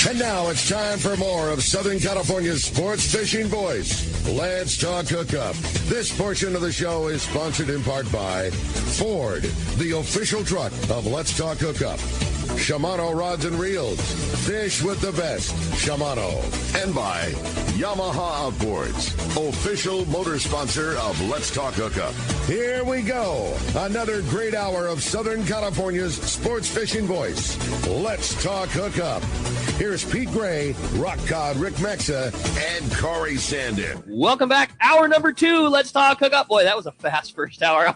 And now it's time for more of Southern California's sports fishing voice. Let's talk hookup. This portion of the show is sponsored in part by Ford, the official truck of Let's Talk Hookup. Shimano Rods and Reels. Fish with the best. Shimano. And by Yamaha Outboards, official motor sponsor of Let's Talk Hookup. Here we go. Another great hour of Southern California's sports fishing voice. Let's Talk Hookup. Here's Pete Gray, Rock Cod Rick Mexa, and Corey Sandin. Welcome back. Hour number 2. Let's Talk Hookup. Boy, that was a fast first hour.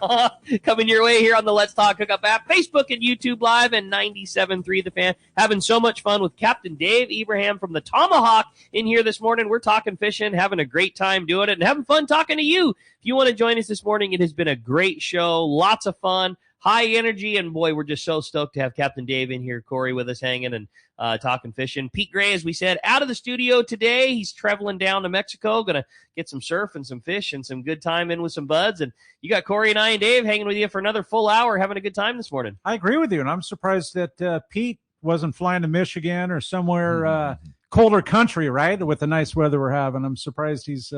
Coming your way here on the Let's Talk Hookup app, Facebook and YouTube Live, and 97.3 The Fan. Having so much fun with Captain Dave Ibrahim from the Tomahawk in here this morning. We're talking fishing, having a great time doing it, and having fun talking to you. If you want to join us this morning, it has been a great show. Lots of fun, high energy, and boy, we're just so stoked to have Captain Dave in here, Corey with us hanging and talking fishing. Pete Gray, as we said, out of the studio today. He's traveling down to Mexico, going to get some surf and some fish and some good time in with some buds. And you got Corey and I and Dave hanging with you for another full hour, having a good time this morning. I agree with you, and I'm surprised that Pete wasn't flying to Michigan or somewhere colder country, right, with the nice weather we're having. I'm surprised he's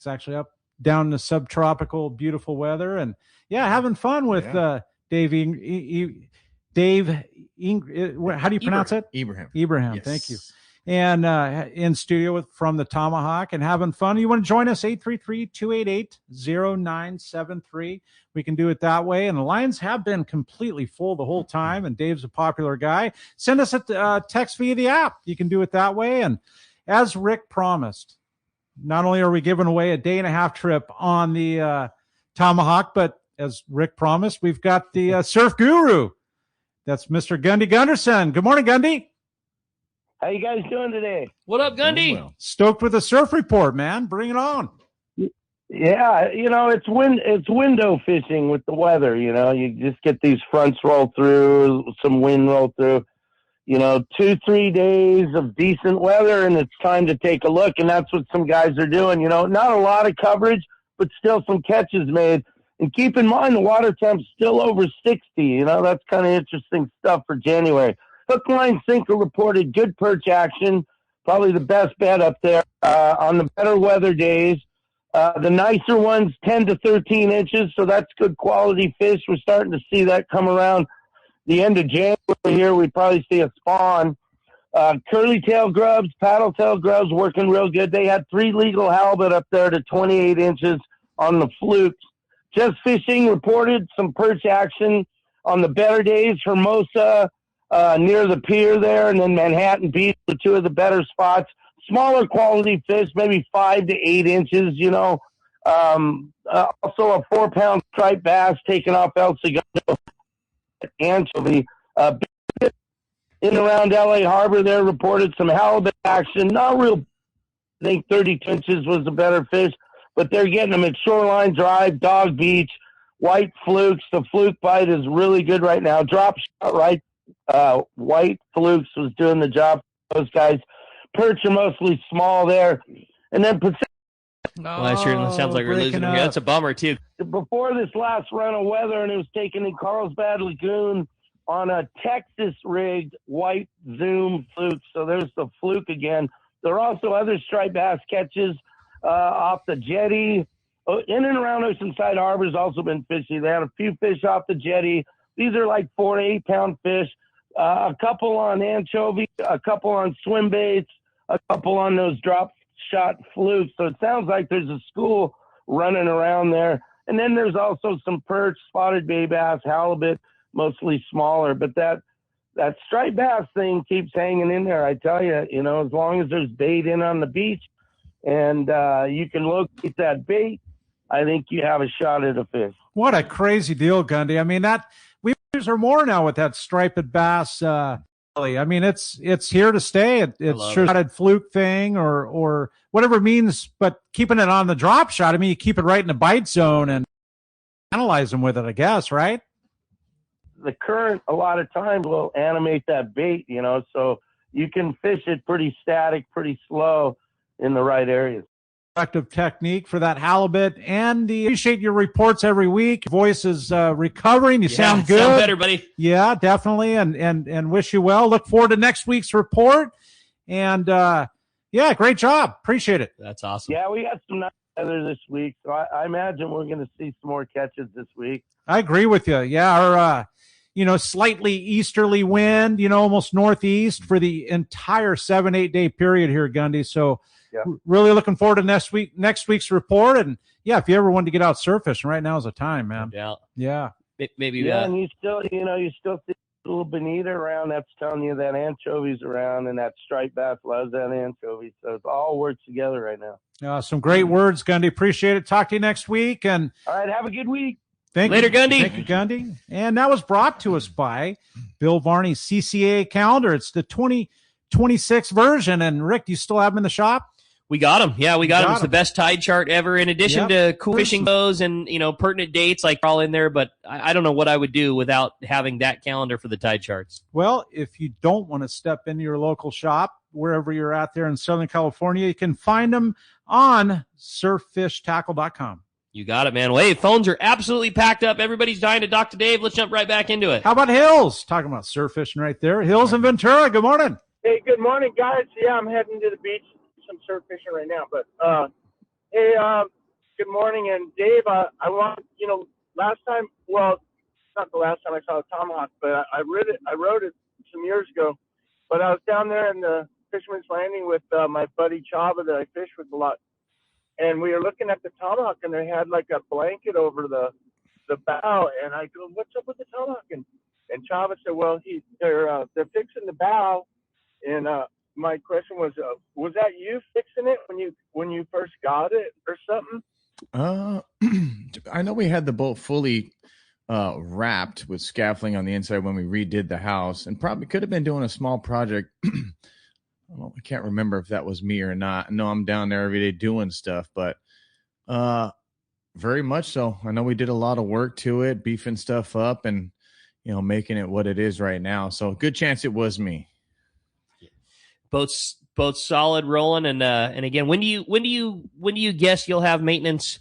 actually up down the subtropical, beautiful weather. And, yeah, having fun with Dave. How do you pronounce it? Ibrahim. Yes. Thank you. And in studio from the Tomahawk and having fun. You want to join us? 833-288-0973. We can do it that way. And the lines have been completely full the whole time. And Dave's a popular guy. Send us a text via the app. You can do it that way. And as Rick promised, not only are we giving away a day-and-a-half trip on the Tomahawk, but as Rick promised, we've got the surf guru. That's Mr. Gundy Gunderson. Good morning, Gundy. How you guys doing today? What up, Gundy? Well. Stoked with the surf report, man. Bring it on. Yeah, it's window fishing with the weather. You just get these fronts roll through, some wind roll through. 2-3 days of decent weather, and it's time to take a look. And that's what some guys are doing. Not a lot of coverage, but still some catches made. And keep in mind, the water temp's still over 60. That's kind of interesting stuff for January. Hook, line, sinker reported good perch action. Probably the best bet up there on the better weather days. The nicer ones, 10 to 13 inches, so that's good quality fish. We're starting to see that come around the end of January here. We probably see a spawn. Curly tail grubs, paddle tail grubs working real good. They had 3 legal halibut up there to 28 inches on the flukes. Just Fishing reported some perch action on the better days. Hermosa near the pier there, and then Manhattan Beach were 2 of the better spots. Smaller quality fish, maybe 5 to 8 inches, Also a 4-pound striped bass taken off El Segundo anchovy. In around L.A. Harbor there reported some halibut action. Not real, I think 32 inches was the better fish. But they're getting them at Shoreline Drive, Dog Beach, white flukes. The fluke bite is really good right now. Drop shot, right? White flukes was doing the job for those guys. Perch are mostly small there. And then Pacific. Well, that sure sounds like we're losing here. That's a bummer, too. Before this last run of weather, and it was taken in Carlsbad Lagoon on a Texas-rigged white Zoom fluke. So there's the fluke again. There are also other striped bass catches off the jetty. In and around Oceanside Harbor has also been fishy. They had a few fish off the jetty. These are like 4 to 8 pound fish. A couple on anchovy, a couple on swim baits, a couple on those drop shot flukes. So it sounds like there's a school running around there. And then there's also some perch, spotted bay bass, halibut, mostly smaller. But that striped bass thing keeps hanging in there. I tell you, as long as there's bait in on the beach, and you can locate that bait, I think you have a shot at a fish. What a crazy deal, Gundy. I mean, we are more now with that striped bass. I mean, it's here to stay. It's sure not a fluke thing or whatever it means, but keeping it on the drop shot. I mean, you keep it right in the bite zone and analyze them with it, I guess, right? The current, a lot of times, will animate that bait, so you can fish it pretty static, pretty slow, in the right areas. Effective technique for that halibut, and appreciate your reports every week. Your voice is recovering. You sound good. Sound better, buddy. Yeah, definitely, and wish you well. Look forward to next week's report. And yeah, great job. Appreciate it. That's awesome. Yeah, we got some nice weather this week, so I imagine we're going to see some more catches this week. I agree with you. Yeah, our slightly easterly wind, almost northeast for the entire 7-8 day period here, Gundy. So really looking forward to next week's report. And yeah, if you ever wanted to get out surfishing, right now is the time, man. Yeah. Maybe. Yeah, and you still see a little bonita around. That's telling you that anchovies around, and that striped bass loves that anchovy. So it all works together right now. Some great words, Gundy. Appreciate it. Talk to you next week. And all right, have a good week. Later, Gundy. Thank you, Gundy. And that was brought to us by Bill Varney's CCA calendar. It's the 2026 version. And Rick, do you still have them in the shop? We got him. Yeah, we got him. It's the best tide chart ever. In addition to cool fishing bows and, pertinent dates, like all in there. But I don't know what I would do without having that calendar for the tide charts. Well, if you don't want to step into your local shop, wherever you're at there in Southern California, you can find them on surffishtackle.com. You got it, man. Well, hey, phones are absolutely packed up. Everybody's dying to talk to Dave. Let's jump right back into it. How about Hills? Talking about surf fishing right there. Hills and Ventura, good morning. Hey, good morning, guys. Yeah, I'm heading to the beach, some surf fishing right now. But, hey, good morning. And Dave, I want, last time, well, not the last time I saw a Tomahawk, but I wrote it some years ago. But I was down there in the Fisherman's Landing with my buddy Chava that I fish with a lot. And we were looking at the Tomahawk, and they had like a blanket over the bow. And I go, "What's up with the Tomahawk?" And Chava said, "Well, they're fixing the bow." And my question was that you fixing it when you first got it or something? I know we had the boat fully wrapped with scaffolding on the inside when we redid the house, and probably could have been doing a small project. I can't remember if that was me or not. I know I'm down there every day doing stuff, but very much so. I know we did a lot of work to it, beefing stuff up and, making it what it is right now. So good chance it was me. Both solid rolling. And again, when do you guess you'll have maintenance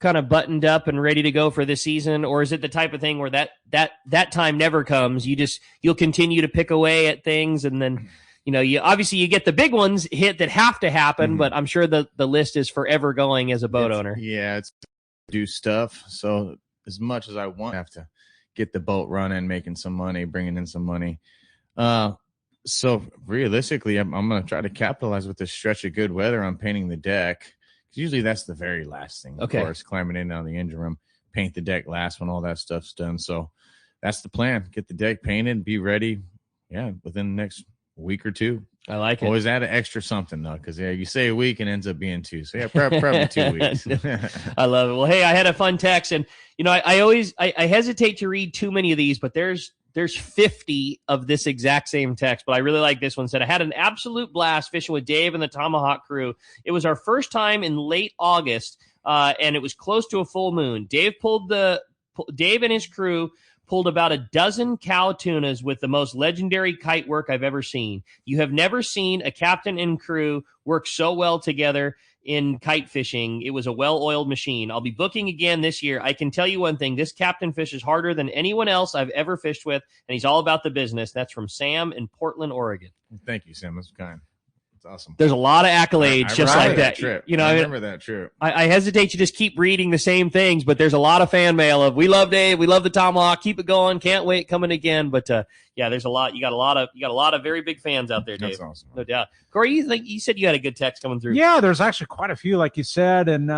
kind of buttoned up and ready to go for this season? Or is it the type of thing where that time never comes? You'll continue to pick away at things, and then, you get the big ones hit that have to happen, but I'm sure the list is forever going as a boat owner. Yeah, it's do stuff. So as much as I want, I have to get the boat running, making some money, bringing in some money. So realistically, I'm going to try to capitalize with this stretch of good weather on painting the deck. Usually that's the very last thing. Of course, climbing in on the engine room, paint the deck last when all that stuff's done. So that's the plan. Get the deck painted, be ready. Yeah, within the next week or two. I like it. Always add an extra something, though, because you say a week and ends up being 2. So, probably 2 weeks. I love it. Well, hey, I had a fun text, and, I hesitate to read too many of these, but there's 50 of this exact same text, but I really like this one. Said, I had an absolute blast fishing with Dave and the Tomahawk crew. It was our first time in late August, and it was close to a full moon. Dave and his crew pulled about a dozen cow tunas with the most legendary kite work I've ever seen. You have never seen a captain and crew work so well together in kite fishing. It was a well-oiled machine. I'll be booking again this year. I can tell you one thing. This captain fishes harder than anyone else I've ever fished with, and he's all about the business. That's from Sam in Portland, Oregon. Thank you, Sam. That's kind. It's awesome. There's a lot of accolades just like that. Trip. I remember that trip. I hesitate to just keep reading the same things, but there's a lot of fan mail of, we love Dave, we love the Tomahawk, keep it going, can't wait, coming again. But there's a lot. You got a lot of very big fans out there, Dave. That's awesome. No doubt. Corey, you said you had a good text coming through. Yeah, there's actually quite a few, like you said. And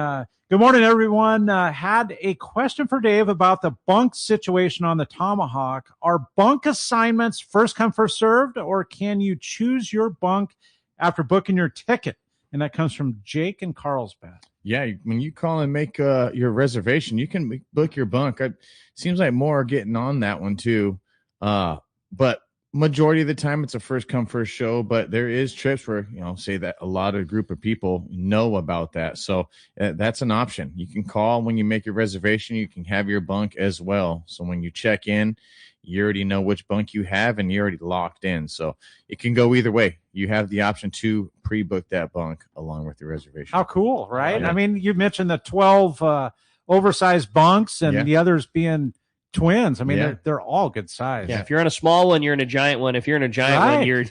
good morning, everyone. Had a question for Dave about the bunk situation on the Tomahawk. Are bunk assignments first come, first served, or can you choose your bunk after booking your ticket? And that comes from Jake in Carlsbad. Yeah, when you call and make your reservation, you can book your bunk. It seems like more are getting on that one too. But majority of the time it's a first come, first show. But there is trips where, say that a lot of group of people know about that. So that's an option. You can call when you make your reservation. You can have your bunk as well. So when you check in, you already know which bunk you have and you're already locked in. So it can go either way. You have the option to pre-book that bunk along with your reservation. How cool, right? Yeah. I mean, you mentioned the 12 oversized bunks and the others being twins. I mean, Yeah. they're all good size. Yeah, if you're in a small one, you're in a giant one. If you're in a giant one, Right. you're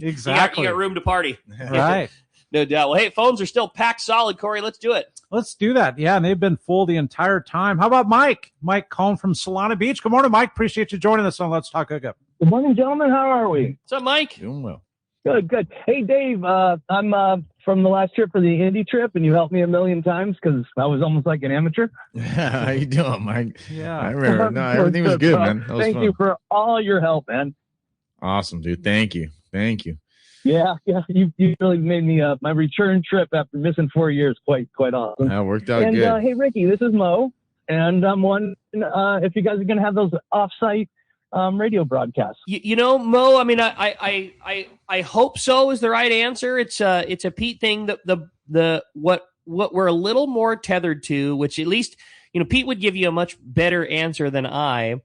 Exactly. you got room to party. Right. No doubt. Well, hey, phones are still packed solid, Corey. Let's do it. Let's do that. Yeah, and they've been full the entire time. How about Mike? Mike calling from Solana Beach. Good morning, Mike. Appreciate you joining us on Let's Talk Hookup. Good morning, gentlemen. How are we? What's up, Mike? Doing well. Good. Hey, Dave, I'm from the last trip for the Indy trip, and you helped me a million times because I was almost like an amateur. How you doing, Mike? Yeah. I remember. No, everything was good, man. That was Thank fun. you for all your help, man. Awesome, dude. Thank you. Yeah. You really made me my return trip after missing 4 years quite awesome. That worked out And good. hey, Ricky, this is Mo, and I'm wondering if you guys are going to have those off-site radio broadcasts. You know, Mo. I mean, I hope so is the right answer. It's a Pete thing. What we're a little more tethered to, which at least Pete would give you a much better answer than I.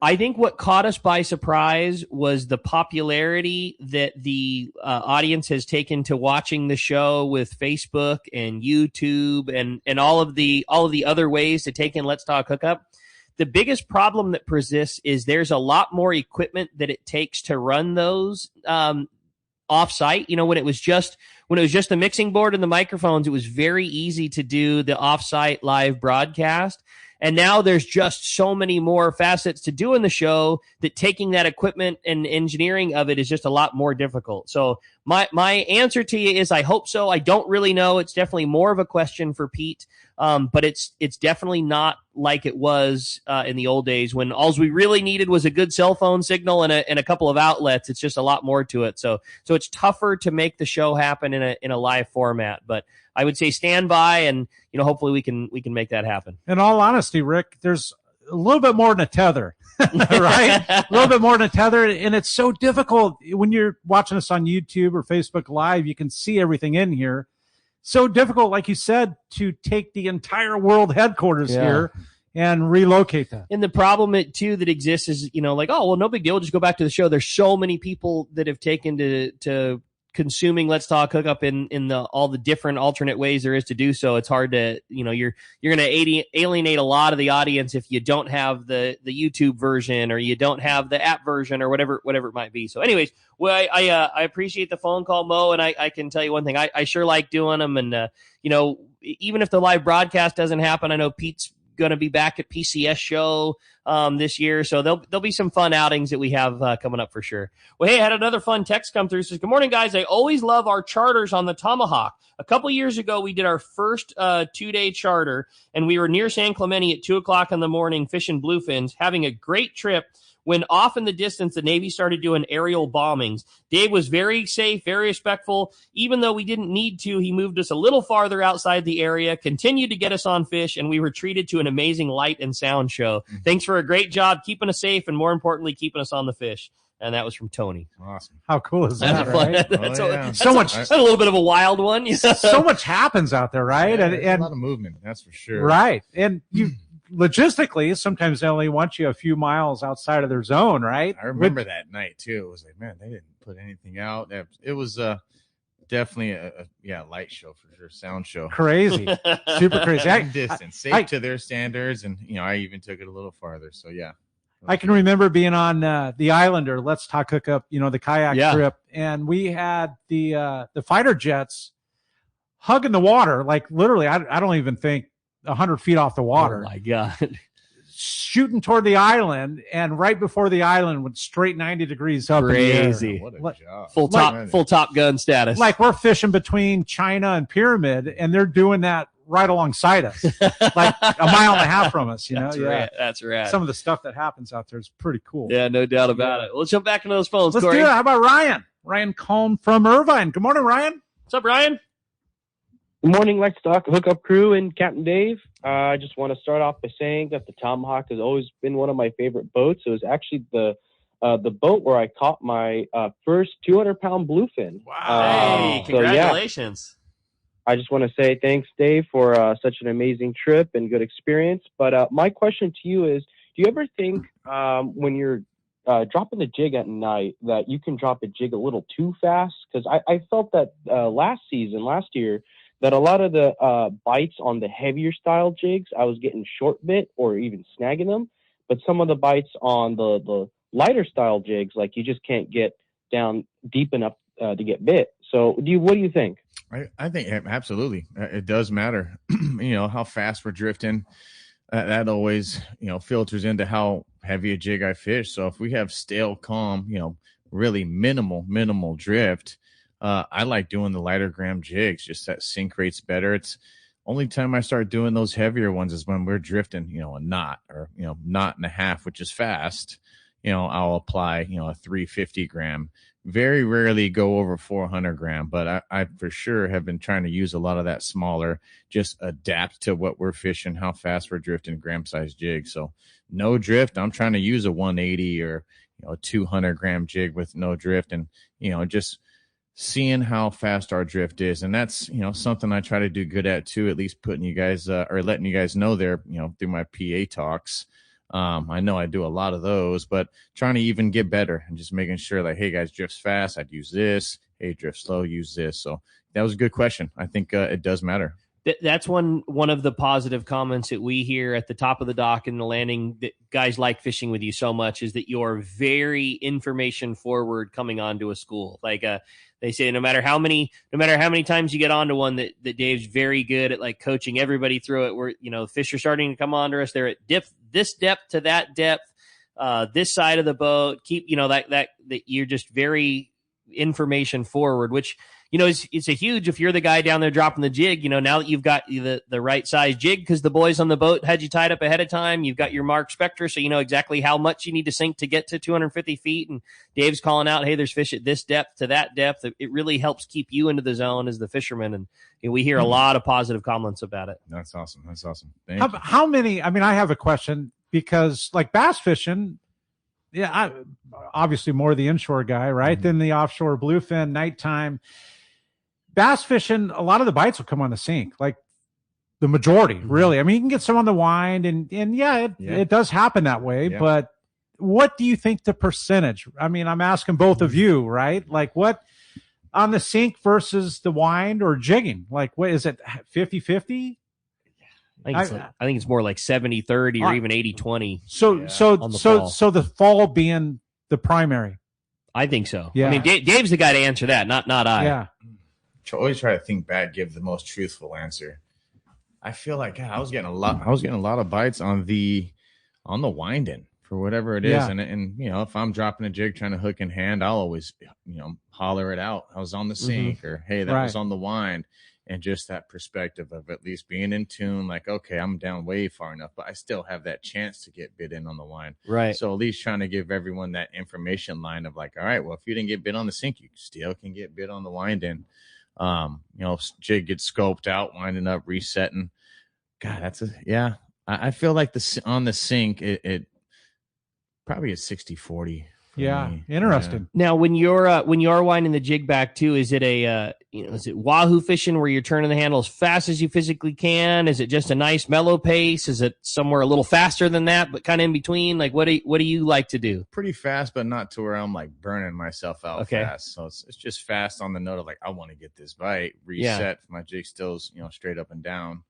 I think what caught us by surprise was the popularity that the audience has taken to watching the show with Facebook and YouTube and all of the other ways to take in Let's Talk Hookup. The biggest problem that persists is there's a lot more equipment that it takes to run those off-site. When it was just the mixing board and the microphones, it was very easy to do the off-site live broadcast. And now there's just so many more facets to doing the show that taking that equipment and engineering of it is just a lot more difficult. So my answer to you is I hope so. I don't really know. It's definitely more of a question for Pete. But it's definitely not like it was in the old days when all we really needed was a good cell phone signal and a couple of outlets. It's just a lot more to it. So it's tougher to make the show happen in a live format. But I would say stand by, and hopefully we can make that happen. In all honesty, Rick, there's a little bit more than a tether, right? A little bit more than a tether, and it's so difficult when you're watching us on YouTube or Facebook Live. You can see everything in here. So difficult, like you said, to take the entire world headquarters here and relocate that. And the problem too that exists is, no big deal. We'll just go back to the show. There's so many people that have taken to consuming Let's Talk Hookup in all the different alternate ways there is to do so. It's hard to, you're going to alienate a lot of the audience if you don't have the YouTube version or you don't have the app version or whatever it might be. So anyways, well, I appreciate the phone call, Mo, and I can tell you one thing. I sure like doing them. And, even if the live broadcast doesn't happen, I know Pete's going to be back at PCS show this year, so there'll be some fun outings that we have coming up for sure. Well, hey, I had another fun text come through. It says, good morning, guys. I always love our charters on the Tomahawk. A couple years ago, we did our first 2-day charter, and we were near San Clemente at 2:00 in the morning fishing bluefins, having a great trip. When off in the distance, the Navy started doing aerial bombings. Dave was very safe, very respectful. Even though we didn't need to, he moved us a little farther outside the area, continued to get us on fish, and we were treated to an amazing light and sound show. Mm-hmm. Thanks for a great job keeping us safe and, more importantly, keeping us on the fish. And that was from Tony. Awesome. How cool is that, right? That's That's a little bit of a wild one. So much happens out there, right? Yeah, and a lot of movement, that's for sure. Right. And you logistically, sometimes they only want you a few miles outside of their zone, right? I remember that night too. It was like, man, they didn't put anything out. It was definitely a light show for sure, sound show. Crazy, super crazy. Distance, safe to their standards, and I even took it a little farther. So yeah, I can remember being on the Islander. Let's Talk Hookup, the kayak trip, and we had the fighter jets hugging the water, like literally. I don't even think 100 feet off the water. Oh my God. Shooting toward the island, and right before the island went straight 90 degrees up. Crazy. In the air. What a job. Full Top Gun status. Like we're fishing between China and Pyramid, and they're doing that right alongside us, like a mile and a half from us, That's right. Some of the stuff that happens out there is pretty cool. Yeah, no doubt about it. Let's jump back into those phones, Let's Corey. do that. How about Ryan? Ryan Cohn from Irvine. Good morning, Ryan. What's up, Ryan? Good morning, Let's Talk Hookup crew and Captain Dave. I just want to start off by saying that the Tomahawk has always been one of my favorite boats. It was actually the boat where I caught my first 200-pound bluefin. Wow! Hey, congratulations! I just want to say thanks, Dave, for such an amazing trip and good experience. But my question to you is, do you ever think when you're dropping the jig at night that you can drop a jig a little too fast? Because I felt that last year, that a lot of the bites on the heavier style jigs, I was getting short bit or even snagging them. but some of the bites on the lighter style jigs, like you just can't get down deep enough to get bit. So what do you think? I think absolutely it does matter. How fast we're drifting. That always, filters into how heavy a jig I fish. So if we have stale, calm, really minimal drift, I like doing the lighter gram jigs. Just that sink rate's better. It's only time I start doing those heavier ones is when we're drifting, a knot or, knot and a half, which is fast. I'll apply, a 350 gram. Very rarely go over 400 gram, but I for sure have been trying to use a lot of that smaller, just adapt to what we're fishing, how fast we're drifting, gram size jig. So no drift. I'm trying to use a 180 or, a 200 gram jig with no drift, and, just seeing how fast our drift is. And that's, something I try to do good at too, at least putting you guys or letting you guys know there, through my PA talks. I know I do a lot of those, but trying to even get better and just making sure like, hey guys, drifts fast, I'd use this. Hey, drift slow, use this. So that was a good question. I think it does matter. That's one of the positive comments that we hear at the top of the dock and the landing that guys like fishing with you so much is that you're very information forward coming onto a school. Like they say, no matter how many times you get onto one, that Dave's very good at like coaching everybody through it. Where fish are starting to come onto us. They're at this depth to that depth, this side of the boat. Keep that you're just very information forward, which it's a huge, if you're the guy down there dropping the jig, now that you've got the right size jig because the boys on the boat had you tied up ahead of time, you've got your Mark Spectre, so you know exactly how much you need to sink to get to 250 feet. And Dave's calling out, hey, there's fish at this depth to that depth. It really helps keep you into the zone as the fisherman. And we hear a lot of positive comments about it. That's awesome. How many, I have a question because like bass fishing, obviously more the inshore guy, right? Mm-hmm. Than the offshore bluefin nighttime. Bass fishing, a lot of the bites will come on the sink, like the majority, really. You can get some on the wind, and it does happen that way. Yeah. But what do you think the percentage? I'm asking both of you, right? Like what on the sink versus the wind or jigging? Like what is it, 50-50? I think it's more like 70-30 or even 80-20. So the fall being the primary. I think so. Yeah. Dave's the guy to answer that, not I. Yeah. Always try to think back, give the most truthful answer. I feel like I was getting a lot of bites on the winding for whatever it is. And if I'm dropping a jig trying to hook in hand, I'll always, holler it out. I was on the sink or, hey, that was on the wind. And just that perspective of at least being in tune, like, okay, I'm down way far enough, but I still have that chance to get bit in on the wind. Right. So at least trying to give everyone that information line of like, all right, well, if you didn't get bit on the sink, you still can get bit on the wind in. Jig gets scoped out, winding up, resetting. God, I feel like on the sink, it probably is 60-40. Yeah, interesting. Yeah. Now, when you're winding the jig back too, is it is it wahoo fishing where you're turning the handle as fast as you physically can? Is it just a nice mellow pace? Is it somewhere a little faster than that, but kind of in between? Like, what do you like to do? Pretty fast, but not to where I'm like burning myself out fast. So it's just fast on the note of like, I want to get this bite reset. Yeah. My jig still's straight up and down,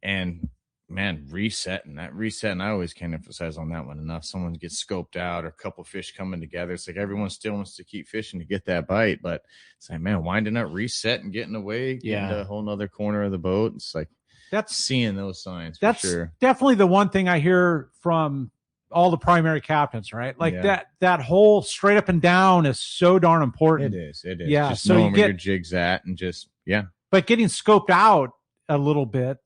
and. Man, resetting. I always can't emphasize on that one enough. Someone gets scoped out or a couple fish coming together. It's like everyone still wants to keep fishing to get that bite, but it's like, man, winding up, resetting, getting away, getting to a whole nother corner of the boat. It's like that's seeing those signs. That's for sure. Definitely the one thing I hear from all the primary captains, right? Like that whole straight up and down is so darn important. It is. Yeah. Just knowing where your jig's at and just But getting scoped out a little bit.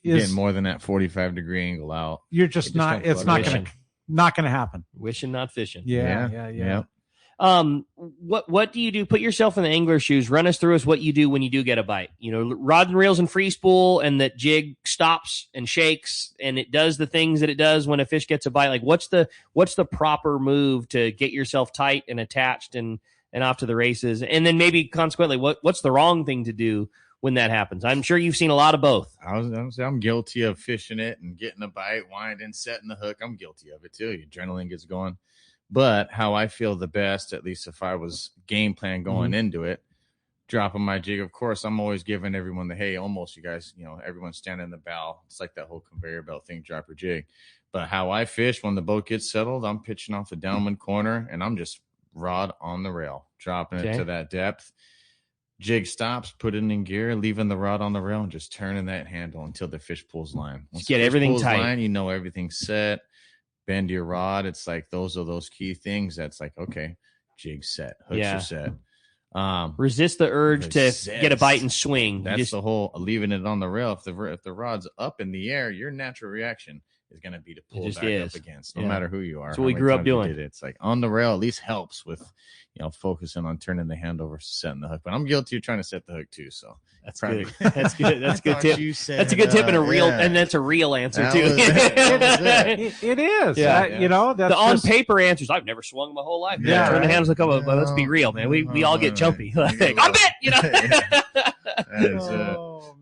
Getting more than that 45-degree angle out. You're just not. It's not going to happen. Wishing, not fishing. Yeah. What do you do? Put yourself in the angler's shoes. Run us through what you do when you do get a bite. Rod and reels and free spool, and that jig stops and shakes, and it does the things that it does when a fish gets a bite. Like what's the proper move to get yourself tight and attached and off to the races? And then maybe consequently, what's the wrong thing to do when that happens? I'm sure you've seen a lot of both. I'm guilty of fishing it and getting a bite, winding, setting the hook. I'm guilty of it too. Your adrenaline gets going. But how I feel the best, at least if I was game plan going into it, dropping my jig, of course, I'm always giving everyone the, hey, almost, you guys, everyone's standing in the bow. It's like that whole conveyor belt thing, drop your jig. But how I fish when the boat gets settled, I'm pitching off the downwind corner, and I'm just rod on the rail, dropping it to that depth. Jig stops, put it in gear, leaving the rod on the rail, and just turning that handle until the fish pulls line. Once get everything tight. line, you know everything's set. Bend your rod. It's like those are those key things. That's like, okay, jig set, hooks are set. Resist the urge to get a bite and swing. That's the whole leaving it on the rail. If the rod's up in the air, your natural reaction is going to be to pull back up against, no matter who you are. That's what we grew up doing. It's like on the rail at least helps with, focusing on turning the handle versus setting the hook. But I'm guilty of trying to set the hook too. So that's probably good. That's good. That's a good tip. That's a good tip and a real, and that's a real answer too. It is. That's the on paper answers. I've never swung my whole life. Yeah, turn the handles like, but let's be real, man. We all get jumpy. Like, I bet,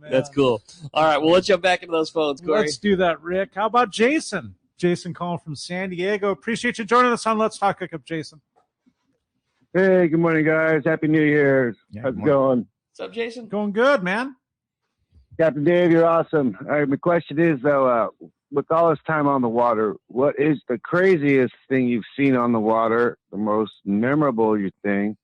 That's cool. All right, well, let's jump back into those phones, Corey. Let's do that, Rick. How about Jason? Jason calling from San Diego. Appreciate you joining us on Let's Talk Hookup, Jason. Hey, good morning, guys. Happy New Year. How's it going? What's up, Jason? Going good, man. Captain Dave, you're awesome. All right, my question is, though, with all this time on the water, what is the craziest thing you've seen on the water, the most memorable thing,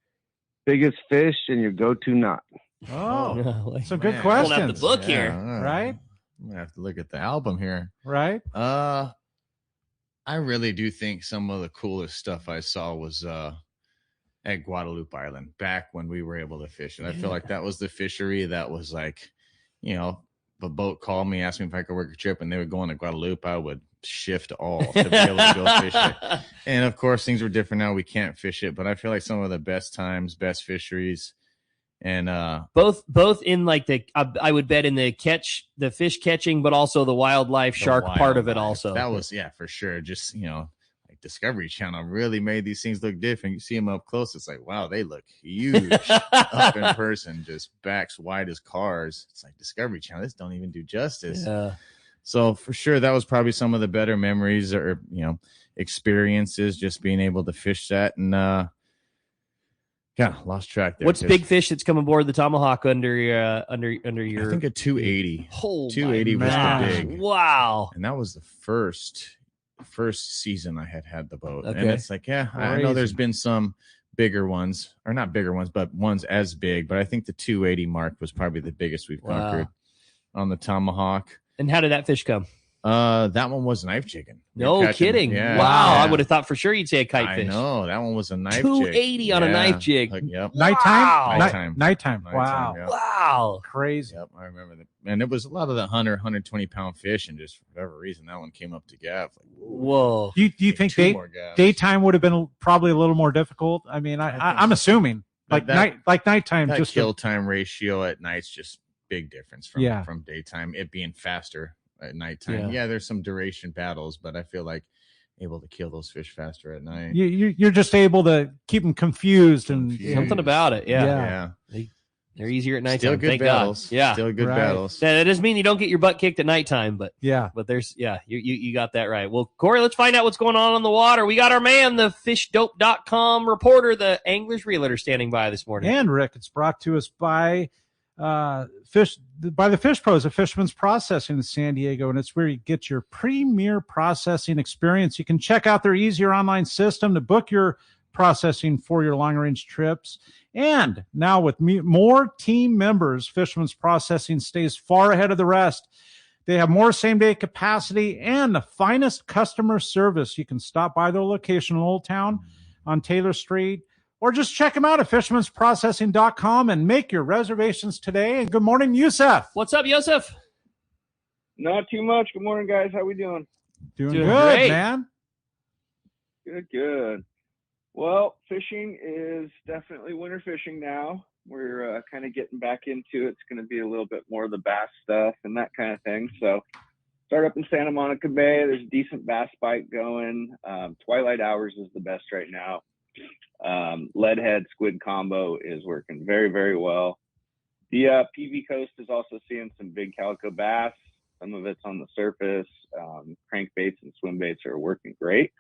biggest fish, and your go-to knot? Oh, some good questions. Pulling out the book here. Right? I'm going to have to look at the album here. Right? I really do think some of the coolest stuff I saw was at Guadalupe Island back when we were able to fish. And I feel like that was the fishery that was like, the boat called me, asked me if I could work a trip, and they would go on to Guadalupe. I would shift all to be able to go fish it. And of course, things are different now. We can't fish it, but I feel like some of the best times, best fisheries, and both in like I would bet in the fish catching, but also the wildlife shark part of it also. That was for sure. Just like Discovery Channel really made these things look different. You see them up close, it's like, wow, they look huge up in person, just backs wide as cars. It's like Discovery Channel, this don't even do justice. So for sure, that was probably some of the better memories or experiences, just being able to fish that. And lost track there. What's big fish that's come aboard the Tomahawk under your? I think a 280. 280 was the big. Wow. And that was the first season I had the boat. Okay. And it's like, I know there's been some bigger ones, or not bigger ones, but ones as big. But I think the 280 mark was probably the biggest we've conquered on the Tomahawk. And how did that fish come? That one was knife jigging. No kidding. Yeah, wow. I would have thought for sure you'd say a kite fish. I know. That one was a knife 280 jig. on a knife jig. Yep. Nighttime? Nighttime. Wow. Yeah. Wow. Crazy. Yep. I remember that. And it was a lot of the 120 pound fish, and just for whatever reason, that one came up to gaff. Like, whoa. Do you think daytime would have been probably a little more difficult? I mean, I'm assuming nighttime. That just kill time ratio at night's just big difference from daytime. It being faster at nighttime. Yeah, there's some duration battles, but I feel like able to kill those fish faster at night. You're just able to keep them confused and something about it. Yeah. They're easier at nighttime. Still good battles. God. Yeah. Still good battles. That doesn't mean you don't get your butt kicked at nighttime, but there's you got that right. Well, Corey, let's find out what's going on the water. We got our man, the fishdope.com reporter, the Anglers Realtor, standing by this morning. And Rick, it's brought to us by the Fish Pros of Fisherman's Processing in San Diego, and it's where you get your premier processing experience. You can check out their easier online system to book your processing for your long range trips. And now with more team members, Fisherman's Processing stays far ahead of the rest. They have more same day capacity and the finest customer service. You can stop by their location in Old Town on Taylor Street, or just check them out at fishermansprocessing.com and make your reservations today. And good morning, Yusuf. What's up, Yusuf? Not too much. Good morning, guys. How we doing? Doing good, great, man. Good. Well, fishing is definitely winter fishing now. We're kind of getting back into it. It's going to be a little bit more of the bass stuff and that kind of thing. So start up in Santa Monica Bay. There's a decent bass bite going. Twilight hours is the best right now. Leadhead squid combo is working very, very well. The PV Coast is also seeing some big calico bass. Some of it's on the surface. Crankbaits and swim baits are working great.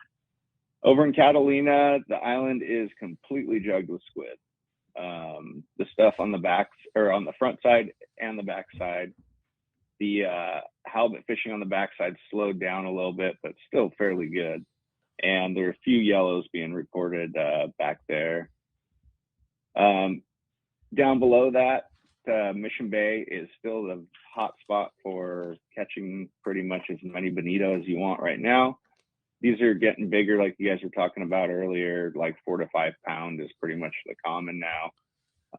Over in Catalina, the island is completely jugged with squid. The stuff on the back or on the front side and the back side The halibut fishing on the backside slowed down a little bit, but still fairly good. And there are a few yellows being reported back there. Down below that, Mission Bay is still the hot spot for catching pretty much as many bonito as you want right now. These are getting bigger, like you guys were talking about earlier, like 4 to 5 pound is pretty much the common now.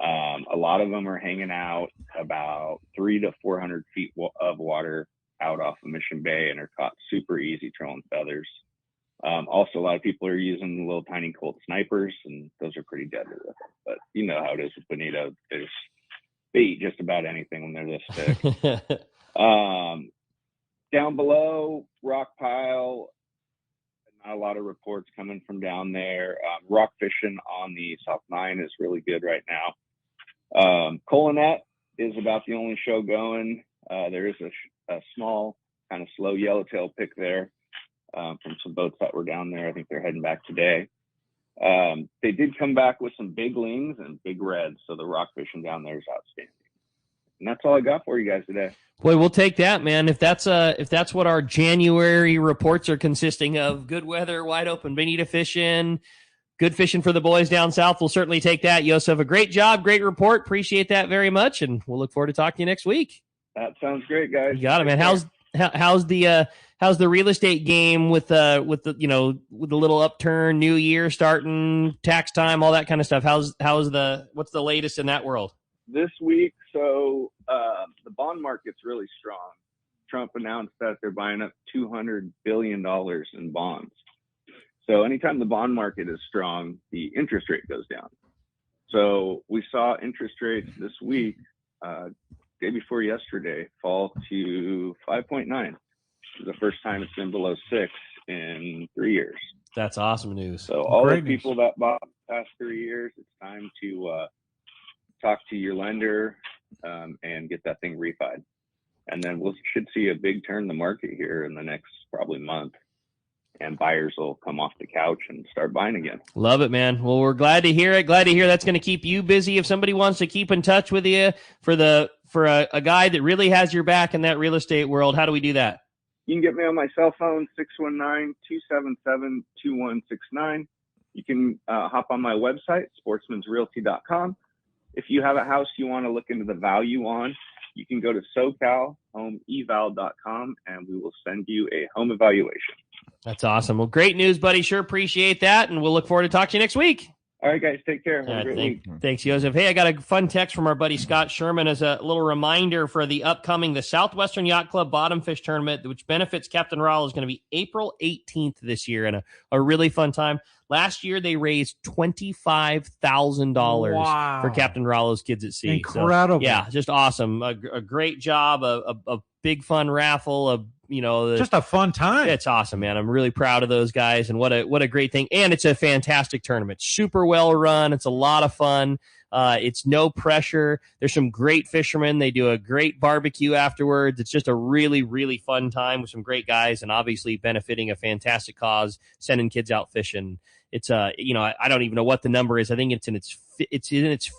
A lot of them are hanging out about 300 to 400 feet of water out off of Mission Bay and are caught super easy trolling feathers. Also, a lot of people are using little tiny Colt snipers, and those are pretty deadly with them. But you know how it is with bonito. They eat just about anything when they're this thick. Down below, rock pile, not a lot of reports coming from down there. Rock fishing on the South Nine is really good right now. Colonet is about the only show going. There is a small, kind of slow yellowtail pick there from some boats that were down there. I think they're heading back today. They did come back with some big lings and big reds, so the rock fishing down there is outstanding. And that's all I got for you guys today. Boy, we'll take that, man. If that's what our January reports are consisting of, good weather, wide open bonito fishing, good fishing for the boys down south, we'll certainly take that. Yosef, a great job, great report. Appreciate that very much, and we'll look forward to talking to you next week. That sounds great, guys. You got it, man. How's the real estate game with the little upturn, new year starting, tax time, all that kind of stuff? What's the latest in that world? This week, so the bond market's really strong. Trump announced that they're buying up $200 billion in bonds. So anytime the bond market is strong, the interest rate goes down. So we saw interest rates this week, day before yesterday, fall to 5.9. The first time it's been below 6 in 3 years. That's awesome news. So all the people that bought the past 3 years, it's time to talk to your lender and get that thing refied. And then we should see a big turn in the market here in the next probably month. And buyers will come off the couch and start buying again. Love it, man. Well, we're glad to hear it. Glad to hear that's going to keep you busy. If somebody wants to keep in touch with you for a guy that really has your back in that real estate world, how do we do that? You can get me on my cell phone, 619-277-2169. You can hop on my website, sportsmansrealty.com. If you have a house you want to look into the value on, you can go to SoCalHomeEval.com and we will send you a home evaluation. That's awesome. Well, great news, buddy. Sure appreciate that, and we'll look forward to talking to you next week. All right, guys. Take care. Have a great week. Thanks, Joseph. Hey, I got a fun text from our buddy Scott Sherman as a little reminder for the Southwestern Yacht Club Bottom Fish Tournament, which benefits Captain Raleigh, is going to be April 18th this year, and a really fun time. Last year, they raised $25,000 for Captain Raleigh's Kids at Sea. Incredible. So, yeah, just awesome. A great job, a big fun raffle, just a fun time. It's awesome, man. I'm really proud of those guys, and what a great thing. And it's a fantastic tournament. Super well run. It's a lot of fun. It's no pressure. There's some great fishermen. They do a great barbecue afterwards. It's just a really, really fun time with some great guys, and obviously benefiting a fantastic cause, sending kids out fishing. It's I don't even know what the number is. I think it's in its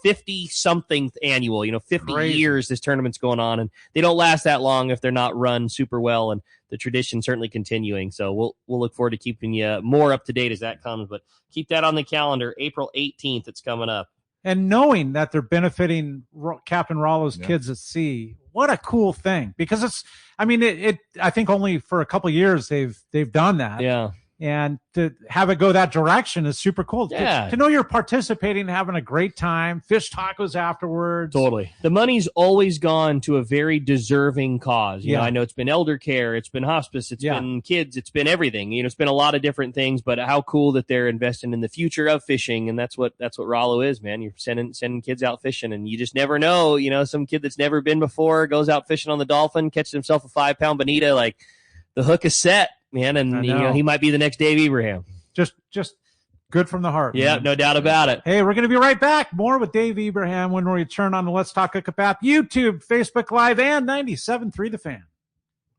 50 something annual, 50 Crazy. Years this tournament's going on, and they don't last that long if they're not run super well, and the tradition certainly continuing. So we'll look forward to keeping you more up to date as that comes, but keep that on the calendar. April 18th, it's coming up. And knowing that they're benefiting Captain Raleigh's Kids at Sea, what a cool thing, because I think only for a couple of years they've done that. Yeah. And to have it go that direction is super cool. Yeah. To know you're participating, having a great time, fish tacos afterwards. Totally. The money's always gone to a very deserving cause. You know, I know it's been elder care, it's been hospice, it's been kids, it's been everything. It's been a lot of different things, but how cool that they're investing in the future of fishing. And that's what Rollo is, man. You're sending kids out fishing, and you just never know. Some kid that's never been before goes out fishing on the Dolphin, catches himself a 5-pound bonita, like the hook is set. Man, and he might be the next Dave Ibrahim. Just good from the heart. Yeah, man. No doubt about it. Hey, we're going to be right back. More with Dave Ibrahim when we return on the Let's Talk Hookup app, YouTube, Facebook Live, and 97.3 The Fan.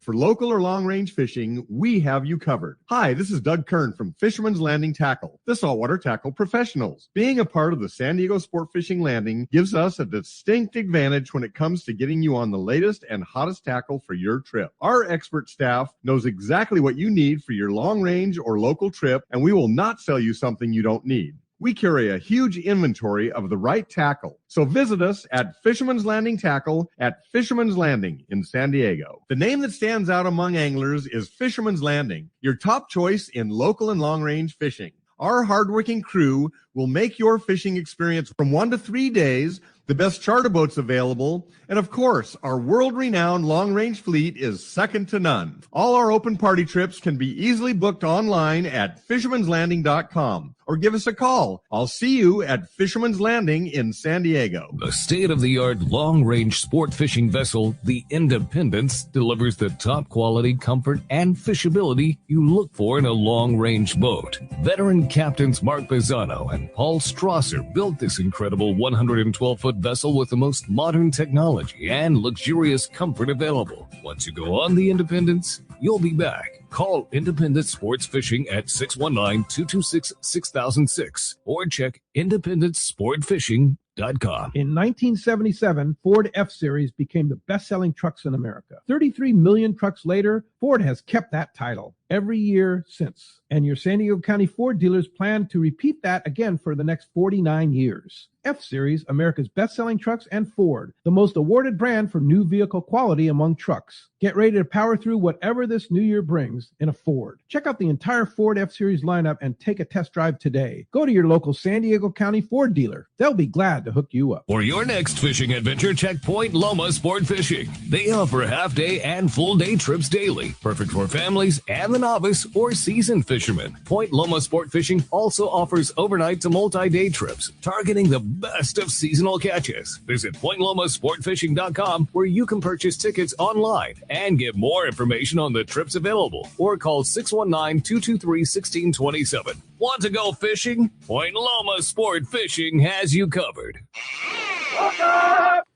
For local or long-range fishing, we have you covered. Hi, this is Doug Kern from Fisherman's Landing Tackle, the saltwater tackle professionals. Being a part of the San Diego Sport Fishing Landing gives us a distinct advantage when it comes to getting you on the latest and hottest tackle for your trip. Our expert staff knows exactly what you need for your long-range or local trip, and we will not sell you something you don't need. We carry a huge inventory of the right tackle. So visit us at Fisherman's Landing Tackle at Fisherman's Landing in San Diego. The name that stands out among anglers is Fisherman's Landing, your top choice in local and long-range fishing. Our hardworking crew will make your fishing experience from 1 to 3 days, the best charter boats available, and of course, our world-renowned long-range fleet is second to none. All our open party trips can be easily booked online at fishermanslanding.com or give us a call. I'll see you at Fisherman's Landing in San Diego. The state-of-the-art long-range sport fishing vessel, the Independence, delivers the top quality, comfort, and fishability you look for in a long-range boat. Veteran captains Mark Bizzano and Paul Strasser built this incredible 112-foot vessel with the most modern technology and luxurious comfort available. Once you go on the Independence, you'll be back. Call Independence Sports Fishing at 619-226-6006 or check independencesportfishing.com. In 1977, Ford F-Series became the best-selling trucks in America. 33 million trucks later, Ford has kept that title every year since. And your San Diego County Ford dealers plan to repeat that again for the next 49 years. F-Series, America's best-selling trucks, and Ford, the most awarded brand for new vehicle quality among trucks. Get ready to power through whatever this new year brings in a Ford. Check out the entire Ford F-Series lineup and take a test drive today. Go to your local San Diego County Ford dealer. They'll be glad to hook you up. For your next fishing adventure, check Point Loma Sport Fishing. They offer half-day and full-day trips daily, perfect for families and the novice or seasoned fishermen. Point Loma Sport Fishing also offers overnight to multi-day trips, targeting the best of seasonal catches. Visit PointLomaSportFishing.com, where you can purchase tickets online and get more information on the trips available, or call 619-223-1627. Want to go fishing? Point Loma Sport Fishing has you covered.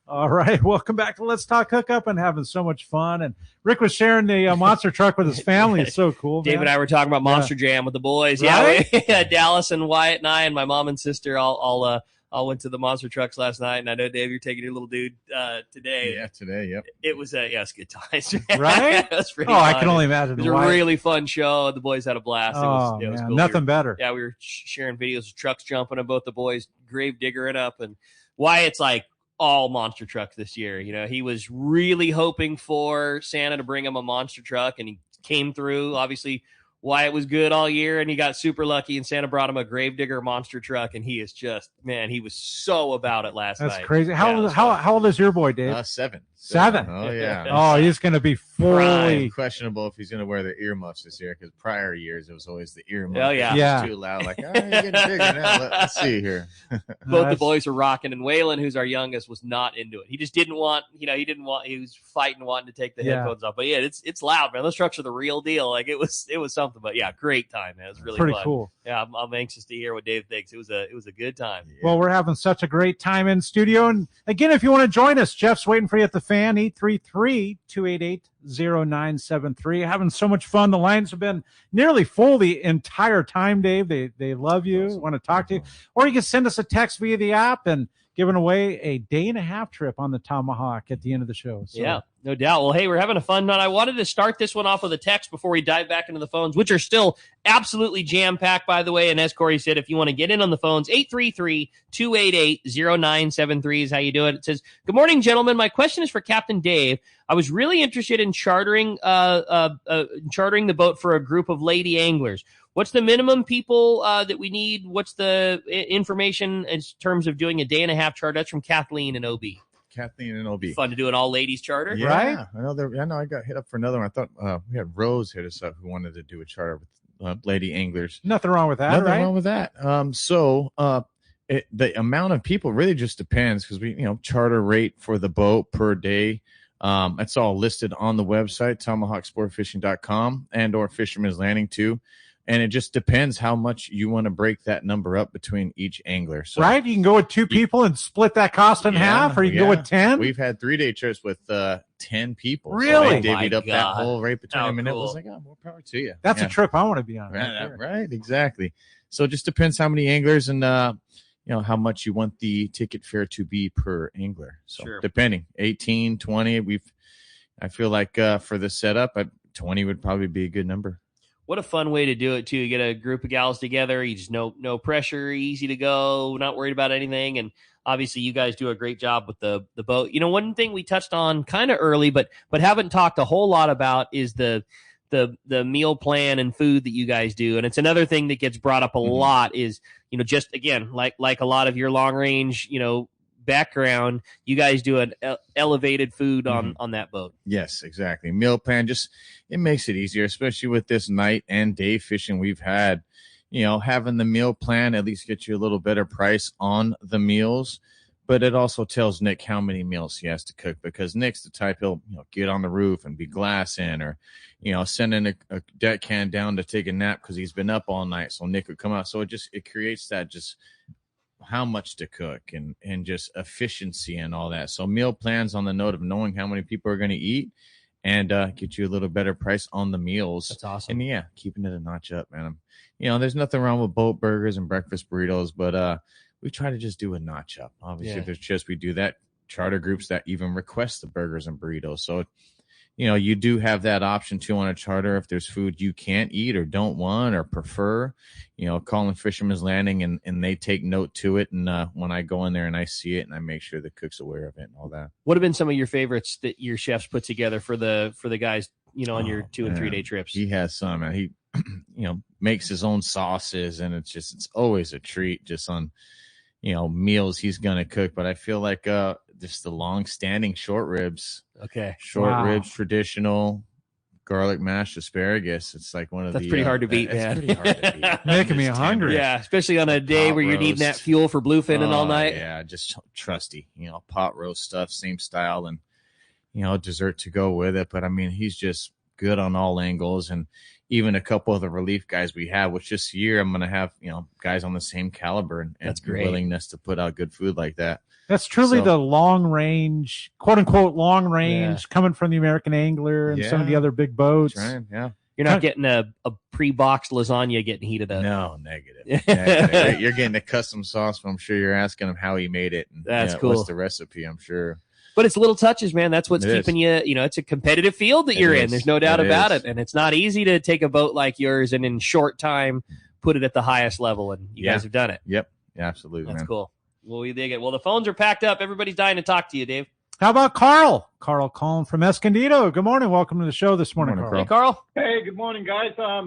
All right, welcome back to Let's Talk Hookup, and having so much fun. And Rick was sharing the monster truck with his family. It's so cool. Dave and I were talking about Monster Jam with the boys. Right? Yeah, Dallas and Wyatt and I and my mom and sister all went to the monster trucks last night. And I know, Dave, you're taking your little dude today. Yeah, today. Yep. It was it's good times. Right? It was pretty I fun. can only imagine. It was a really fun show. The boys had a blast. It was cool. Nothing better. Yeah, we were sharing videos of trucks jumping and both the boys grave diggering up, and Wyatt's like all monster trucks this year. You know, he was really hoping for Santa to bring him a monster truck, and he came through. Obviously, Wyatt was good all year, and he got super lucky, and Santa brought him a Gravedigger monster truck, and he is just, man, he was so about it last night. That's crazy. How old is your boy, Dave? 7. 7. Oh, yeah. Oh, he's going to be fully questionable if he's going to wear the earmuffs this year, because prior years it was always the earmuff. Oh, yeah. It was too loud. Like, you're getting bigger now. Let's see here. Both the boys were rocking, and Waylon, who's our youngest, was not into it. He just didn't want, he was fighting, wanting to take the headphones off. But yeah, it's loud, man. Those trucks are the real deal. Like it was something. But yeah, great time, man. It was really pretty fun. Cool. Yeah, I'm anxious to hear what Dave thinks. It was a good time. Yeah. Well, we're having such a great time in studio. And again, if you want to join us, Jeff's waiting for you at the Fan, 833-288-0973. Having so much fun. The lines have been nearly full the entire time, Dave. They love you, want to talk to you. Or you can send us a text via the app, and giving away a day-and-a-half trip on the Tomahawk at the end of the show. So. Yeah, no doubt. Well, hey, we're having a fun night. I wanted to start this one off with a text before we dive back into the phones, which are still absolutely jam-packed, by the way. And as Corey said, if you want to get in on the phones, 833-288-0973 is how you do it. It says, "Good morning, gentlemen. My question is for Captain Dave. I was really interested in chartering the boat for a group of lady anglers. What's the minimum people that we need? What's the information in terms of doing a day-and-a-half charter?" That's from Kathleen and OB. Kathleen and OB. Fun to do an all-ladies charter, yeah, right? I know. I got hit up for another one. I thought we had Rose hit us up who wanted to do a charter with lady anglers. Nothing wrong with that, Nothing wrong with that. The amount of people really just depends, because we, charter rate for the boat per day. It's all listed on the website, tomahawksportfishing.com, and or Fisherman's Landing too. And it just depends how much you want to break that number up between each angler. So, right? You can go with 2 people and split that cost in half, or you can go with 10. We've had 3-day trips with 10 people. Really? So they divvied up that hole right between them, and it cool. was like, more power to you. That's a trip I want to be on. Right, exactly. So it just depends how many anglers and how much you want the ticket fare to be per angler. So depending, 18, 20, I feel like for the setup, 20 would probably be a good number. What a fun way to do it, too. You get a group of gals together. You just no pressure, easy to go, not worried about anything. And obviously, you guys do a great job with the boat. One thing we touched on kind of early, but haven't talked a whole lot about is the meal plan and food that you guys do. And it's another thing that gets brought up a lot is, just again, like a lot of your long range, background, you guys do an elevated food on that boat. Yes, exactly. Meal plan, it makes it easier, especially with this night and day fishing we've had. Having the meal plan at least gets you a little better price on the meals, but it also tells Nick how many meals he has to cook, because Nick's the type he'll get on the roof and be glassing, or send in a deck hand down to take a nap because he's been up all night, so Nick would come out. So it creates that just how much to cook and just efficiency and all that. So meal plans on the note of knowing how many people are going to eat and get you a little better price on the meals. That's awesome. And keeping it a notch up, man. There's nothing wrong with boat burgers and breakfast burritos, but we try to just do a notch up. Obviously, if there's just, we do that. Charter groups that even request the burgers and burritos. So, you do have that option too on a charter if there's food you can't eat or don't want or prefer, calling Fisherman's Landing and they take note to it. And when I go in there and I see it, and I make sure the cook's aware of it and all that. What have been some of your favorites that your chefs put together for the guys, on your 2 and 3 day trips? He has some, and he, makes his own sauces, and it's always a treat just on, meals he's going to cook. But I feel like just the long-standing short ribs. Okay. Short ribs, traditional, garlic mashed asparagus. It's like one of That's pretty hard to beat, man. It's pretty hard to beat. Making me hungry. Yeah, especially on a day where you're needing that fuel for bluefin all night. Yeah, just trusty. Pot roast stuff, same style, and, dessert to go with it. But, he's just good on all angles. And even a couple of the relief guys we have, which this year I'm going to have, guys on the same caliber and That's great. willingness to put out good food like that. That's truly the long range, quote unquote, long range coming from the American Angler and some of the other big boats. That's right. Yeah. You're not getting a pre-boxed lasagna getting heated up. No, negative. You're getting a custom sauce, but I'm sure you're asking him how he made it. And, That's cool. What's the recipe? I'm sure. But it's little touches, man. That's what's keeping you, it's a competitive field that you're in. There's no doubt about it. And it's not easy to take a boat like yours and in short time put it at the highest level. And you guys have done it. Yep. Yeah, absolutely. That's man. cool. Well, we dig it. Well, the phones are packed up. Everybody's dying to talk to you, Dave. How about Carl? Carl calling from Escondido. Good morning. Welcome to the show this morning, Carl. Hey, Carl. Hey, good morning, guys. I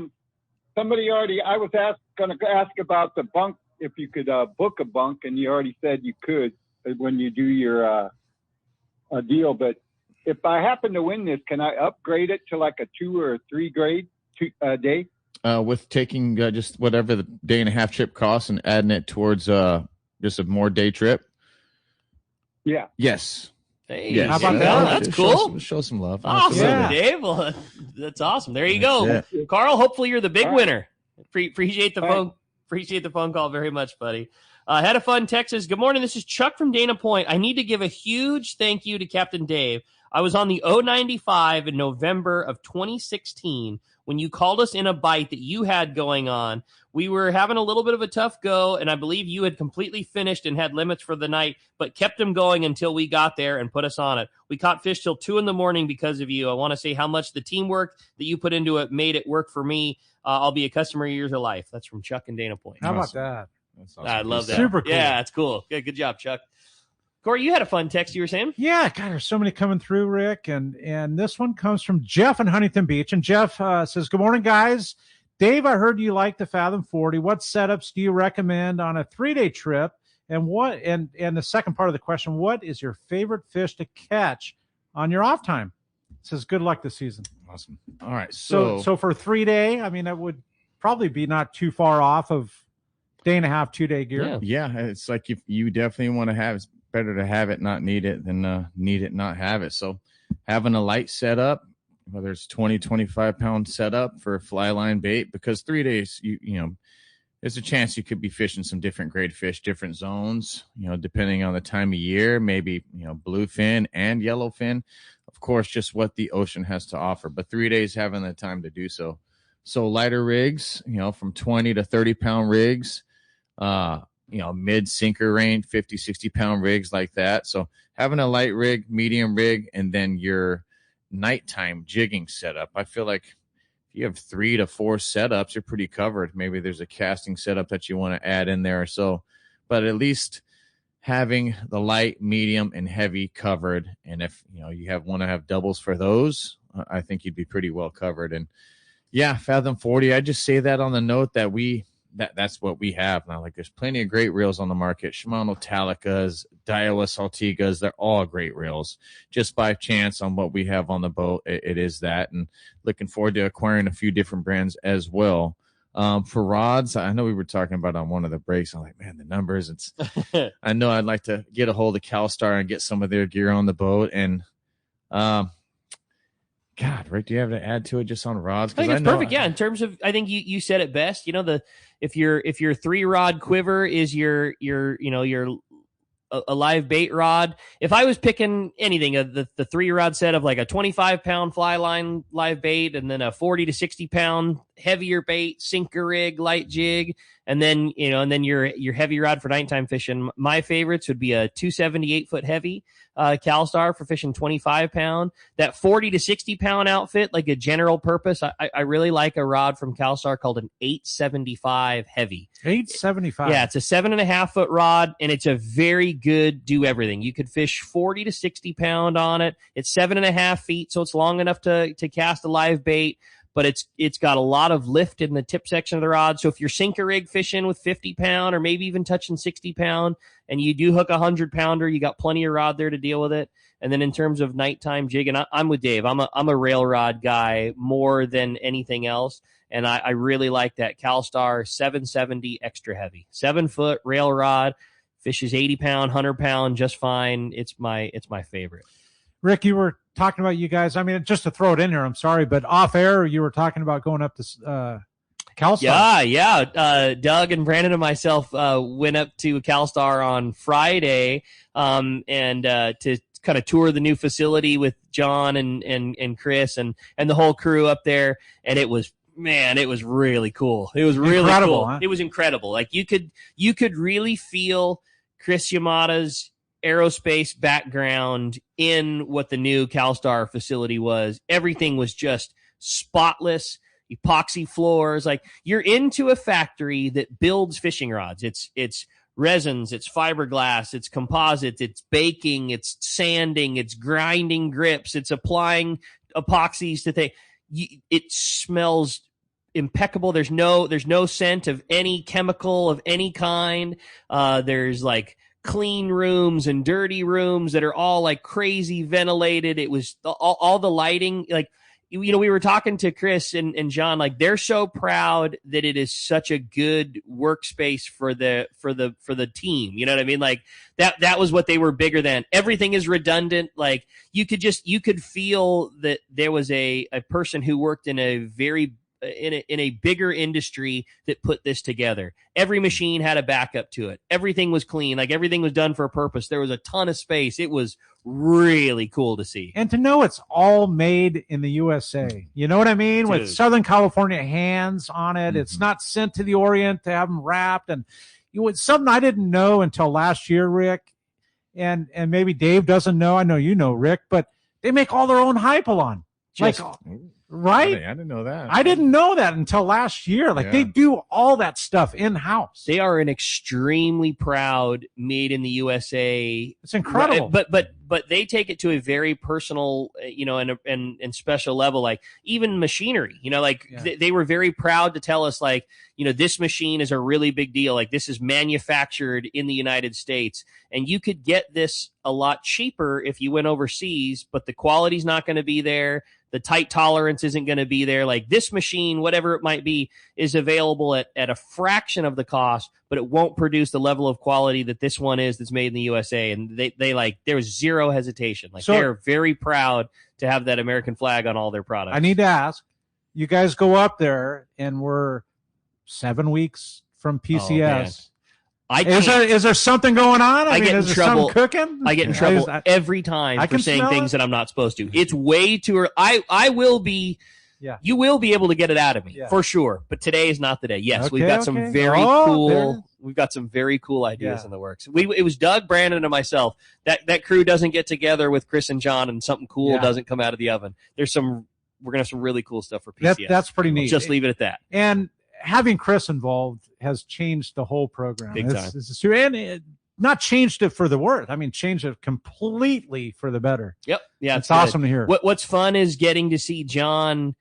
was going to ask about the bunk, if you could book a bunk, and you already said you could when you do your deal. But if I happen to win this, can I upgrade it to like a 2 or 3 grade day? With taking just whatever the day and a half trip costs and adding it towards just a more day trip? Yeah. Yes. Hey, yes. how about that? That's cool. Show some love. Awesome, Dave. Well, that's awesome. There you go. Carl, hopefully you're the big winner. Appreciate the phone. Appreciate the phone call very much, buddy. Had a fun Texas. Good morning. This is Chuck from Dana Point. I need to give a huge thank you to Captain Dave. I was on the 095 in November of 2016 when you called us in a bite that you had going on. We were having a little bit of a tough go, and I believe you had completely finished and had limits for the night, but kept them going until we got there and put us on it. We caught fish till 2 a.m. because of you. I want to say how much the teamwork that you put into it made it work for me. I'll be a customer years of life. That's from Chuck and Dana Point. How about that? That's awesome. I love that. Super cool. Yeah, it's cool. Good job, Chuck. Corey, you had a fun text you were saying? Yeah, God, there's so many coming through, Rick. And this one comes from Jeff in Huntington Beach. And Jeff says, good morning, guys. Dave, I heard you like the Fathom 40. What setups do you recommend on a 3-day trip? And the second part of the question, what is your favorite fish to catch on your off time? It says, good luck this season. Awesome. All right. So for 3-day, I mean, that would probably be not too far off of day and a half, 2-day gear. Yeah. It's like if you definitely want to have, it's better to have it, not need it, than need it, not have it. So having a light setup, whether it's 20, 25 pound setup for a fly line bait, because 3 days, you know, there's a chance you could be fishing some different grade fish, different zones, depending on the time of year, maybe, bluefin and yellowfin. of course, just what the ocean has to offer. But 3 days having the time to do so. So lighter rigs, from 20 to 30 pound rigs, mid sinker range, 50, 60 pound rigs like that. So having a light rig, medium rig, and then your nighttime jigging setup. I feel like if you have 3 to 4 setups, you're pretty covered. Maybe there's a casting setup that you want to add in there or so, but at least having the light, medium, and heavy covered. And if you want to have doubles for those, I think you'd be pretty well covered. And yeah, Fathom 40. I just say that on the note that that's what we have now. Like, there's plenty of great reels on the market. Shimano Talicas, Daiwa Saltigas, they're all great reels. Just by chance on what we have on the boat, it is that. And looking forward to acquiring a few different brands as well. For rods, I know we were talking about on one of the breaks. I'm like, man, the numbers. I know I'd like to get a hold of CalStar and get some of their gear on the boat. And God, Rick, do you have to add to it just on rods? I think it's perfect. Yeah, in terms of, I think you said it best. If your 3-rod quiver is your a live bait rod. If I was picking anything, the 3-rod set of like a 25-pound fly line live bait, and then a 40 to 60-pound heavier bait, sinker rig, light jig, and then your heavy rod for nighttime fishing. My favorites would be a 278-foot heavy CalStar for fishing 25-pound. That 40 to 60-pound outfit, like a general purpose, I really like a rod from CalStar called an 875 heavy. 875. Yeah, it's a 7.5-foot rod, and it's a very good do everything. You could fish 40 to 60 pound on it. It's 7.5 feet, so it's long enough to cast a live bait, but it's got a lot of lift in the tip section of the rod. So if you're sinker rig fishing with 50 pound or maybe even touching 60 pound, and you do hook a 100-pounder, you got plenty of rod there to deal with it. And then in terms of nighttime jig, and I'm with Dave. I'm a rail rod guy more than anything else. And I really like that CalStar 770 extra heavy, 7-foot rail rod, fishes 80 pound, 100 pound, just fine. It's my favorite. Rick, you were talking about you guys. I mean, just to throw it in here, I'm sorry, but off air, you were talking about going up to CalStar. Yeah. Doug and Brandon and myself went up to CalStar on Friday and to kind of tour the new facility with John and Chris and the whole crew up there. And it was really cool. It was really incredible, cool. Huh? It was incredible. Like you could really feel Chris Yamada's aerospace background in what the new CalStar facility was. Everything was just spotless, epoxy floors. Like, you're into a factory that builds fishing rods. It's resins, it's fiberglass, it's composites, it's baking, it's sanding, it's grinding grips, it's applying epoxies to things. It smells impeccable. There's no scent of any chemical of any kind. There's like clean rooms and dirty rooms that are all like crazy ventilated. It was all the lighting. Like, we were talking to Chris and John, like, they're so proud that it is such a good workspace for the team. You know what I mean? Like that was what they were bigger than. Everything is redundant. Like, you could feel that there was a person who worked in a very in a bigger industry that put this together. Every machine had a backup to it. Everything was clean. Like, everything was done for a purpose. There was a ton of space. It was really cool to see. And to know it's all made in the USA. You know what I mean? Dude. With Southern California hands on it. Mm-hmm. It's not sent to the Orient to have them wrapped. And something I didn't know until last year, Rick, and maybe Dave doesn't know. I know you know, Rick, but they make all their own Hypalon. Right? I didn't know that. I didn't know that until last year. Like, they do all that stuff in-house. They are an extremely proud made in the USA. It's incredible. But they take it to a very personal, and special level. Like, even machinery, they were very proud to tell us, like, this machine is a really big deal. Like, this is manufactured in the United States, and you could get this a lot cheaper if you went overseas, but the quality's not going to be there. The tight tolerance isn't going to be there. Like, this machine, whatever it might be, is available at a fraction of the cost, but it won't produce the level of quality that this one is that's made in the USA. And they like, there was zero hesitation. Like, they're very proud to have that American flag on all their products. I need to ask, you guys go up there and we're 7 weeks from PCS. Is there something going on? I get in trouble. Cooking? I get in trouble every time for saying things that I'm not supposed to. It's way too early. I will be. Yeah. You will be able to get it out of me for sure. But today is not the day. Yes, we've got some very cool. We've got some very cool ideas in the works. It was Doug, Brandon, and myself. That crew doesn't get together with Chris and John, and something cool doesn't come out of the oven. We're gonna have some really cool stuff for PCS. That's pretty neat. I'll just leave it at that. And having Chris involved has changed the whole program. Big time. It's true. And it not changed it for the worse. I mean, changed it completely for the better. Yep. Yeah. It's awesome to hear. What's fun is getting to see John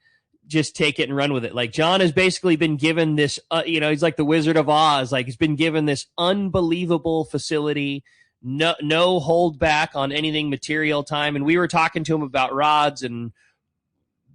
just take it and run with it. Like, John has basically been given this, he's like the Wizard of Oz. Like, he's been given this unbelievable facility, no hold back on anything material time. And we were talking to him about rods and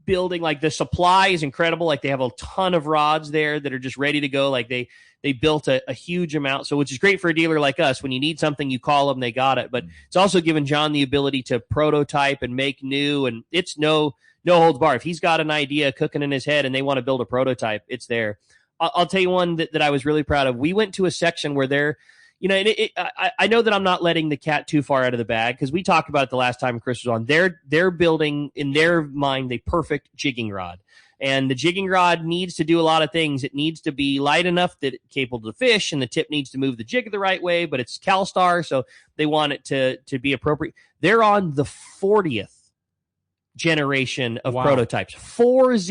building. Like, the supply is incredible. Like, they have a ton of rods there that are just ready to go. Like, they built a huge amount. So, which is great for a dealer like us. When you need something, you call them, they got it. But it's also given John the ability to prototype and make new, and it's no holds bar. If he's got an idea cooking in his head and they want to build a prototype, it's there. I'll tell you one that I was really proud of. We went to a section where they're, I know that I'm not letting the cat too far out of the bag, because we talked about it the last time Chris was on. They're building, in their mind, the perfect jigging rod. And the jigging rod needs to do a lot of things. It needs to be light enough that it's capable to fish, and the tip needs to move the jig the right way, but it's CalStar, so they want it to be appropriate. They're on the 40th generation of prototypes. 40.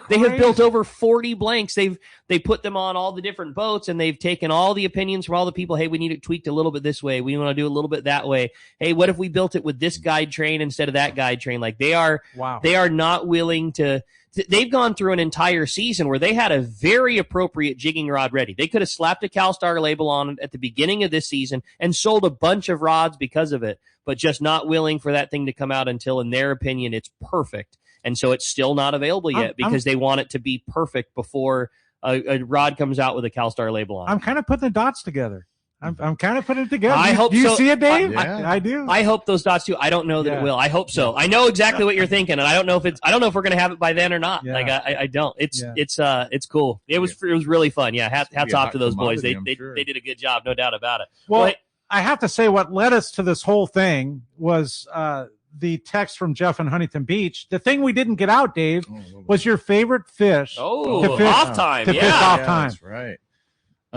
They have built over 40 blanks. They put them on all the different boats, and they've taken all the opinions from all the people. Hey, we need it tweaked a little bit this way. We want to do a little bit that way. Hey, what if we built it with this guide train instead of that guide train? Like, they are not willing to. They've gone through an entire season where they had a very appropriate jigging rod ready. They could have slapped a CalStar label on it at the beginning of this season and sold a bunch of rods because of it, but just not willing for that thing to come out until, in their opinion, it's perfect. And so it's still not available yet because they want it to be perfect before a rod comes out with a CalStar label on it. I'm kind of putting the dots together. I'm kind of putting it together. I hope do you so. see it, Dave? I do. I hope those dots too. I don't know that it will. I hope so. I know exactly what you're thinking, and I don't know if we're gonna have it by then or not. Yeah. Like, I don't. It's cool. It was really fun. Yeah. Hats off to those boys. They did a good job, no doubt about it. Well, I have to say, what led us to this whole thing was the text from Jeff in Huntington Beach. The thing we didn't get out, Dave, was your favorite fish. Oh, off time. Fish off time. That's right.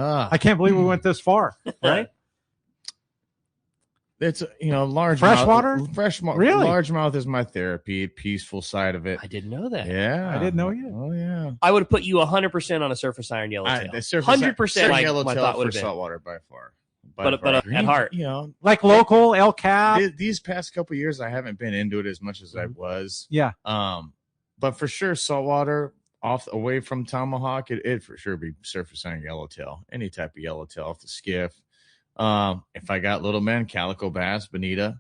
I can't believe we went this far, right? It's large freshwater. Really, largemouth is my therapy. Peaceful side of it. I didn't know that. Yeah, I didn't know you. Oh yeah. I would have put you 100% on a surface iron yellowtail. 100%. Yellowtail my thought would have been saltwater by far. But at heart, like local El Cap. These past couple of years, I haven't been into it as much as I was. Yeah. But for sure, saltwater. Away from Tomahawk, it'd for sure be surface iron yellowtail, any type of yellowtail off the skiff. If I got little men, calico bass, bonita.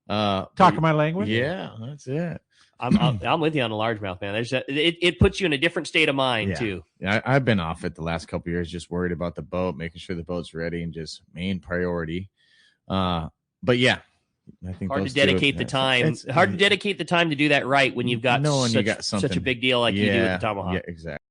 Talking my language. Yeah, that's it. I'm with you on the largemouth, man. It puts you in a different state of mind too. Yeah, I've been off it the last couple of years, just worried about the boat, making sure the boat's ready, and just main priority. But yeah. I think hard to dedicate the time. Hard to dedicate the time to do that right when you've got such a big deal like you do with the Tomahawk. Yeah, exactly.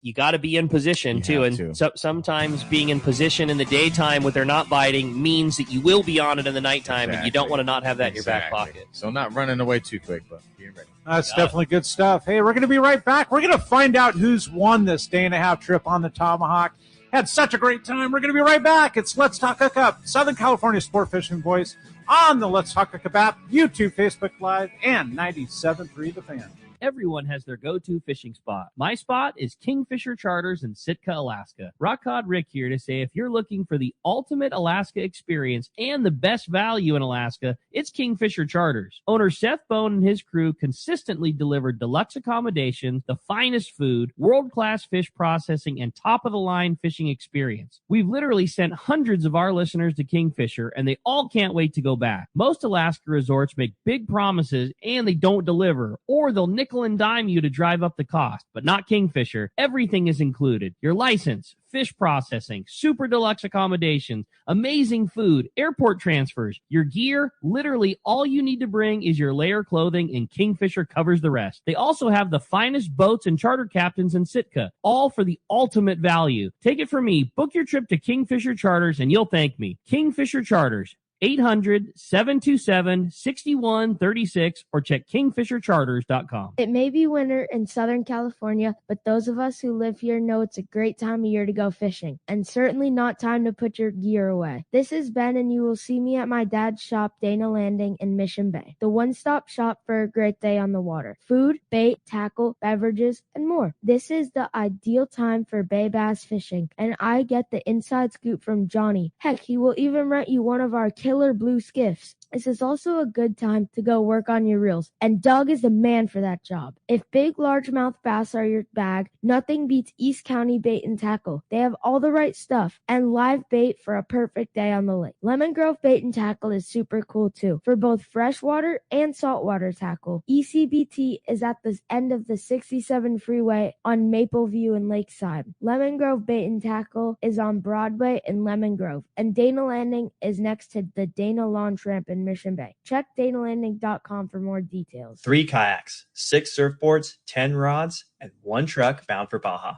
You got to be in position too, and sometimes being in position in the daytime when they're not biting means that you will be on it in the nighttime, and you don't want to not have that in your back pocket. So not running away too quick, but being ready. That's definitely good stuff. Hey, we're going to be right back. We're going to find out who's won this day-and-a-half trip on the Tomahawk. Had such a great time. We're going to be right back. It's Let's Talk Hookup, Southern California sport fishing voice on the Let's Talk Hookup app, YouTube, Facebook Live, and 97.3 The Fan. Everyone has their go-to fishing spot. My spot is Kingfisher Charters in Sitka, Alaska. Rock Cod Rick here to say if you're looking for the ultimate Alaska experience and the best value in Alaska, it's Kingfisher Charters. Owner Seth Bone and his crew consistently deliver deluxe accommodations, the finest food, world-class fish processing, and top-of-the-line fishing experience. We've literally sent hundreds of our listeners to Kingfisher, and they all can't wait to go back. Most Alaska resorts make big promises, and they don't deliver, or they'll nix nickel and dime you to drive up the cost, but not Kingfisher. Everything is included. Your license, fish processing, super deluxe accommodations, amazing food, airport transfers, your gear. Literally all you need to bring is your layer clothing, and Kingfisher covers the rest. They also have the finest boats and charter captains in Sitka, all for the ultimate value. Take it from me. Book your trip to Kingfisher Charters and you'll thank me. Kingfisher Charters. 800-727-6136 or check kingfishercharters.com. It may be winter in Southern California, but those of us who live here know it's a great time of year to go fishing, and certainly not time to put your gear away. This is Ben, and you will see me at my dad's shop, Dana Landing in Mission Bay, the one-stop shop for a great day on the water. Food, bait, tackle, beverages, and more. This is the ideal time for bay bass fishing, and I get the inside scoop from Johnny. Heck, he will even rent you one of our killer blue skiffs. This is also a good time to go work on your reels, and Doug is the man for that job. If big largemouth bass are your bag, nothing beats East County Bait and Tackle. They have all the right stuff and live bait for a perfect day on the lake. Lemon Grove Bait and Tackle is super cool too, for both freshwater and saltwater tackle. ECBT is at the end of the 67 freeway on Mapleview and Lakeside. Lemon Grove Bait and Tackle is on Broadway in Lemon Grove, and Dana Landing is next to the Dana Launch Ramp in Mission Bay. Check danalanding.com for more details. 3 kayaks, 6 surfboards, 10 rods, and 1 truck bound for Baja.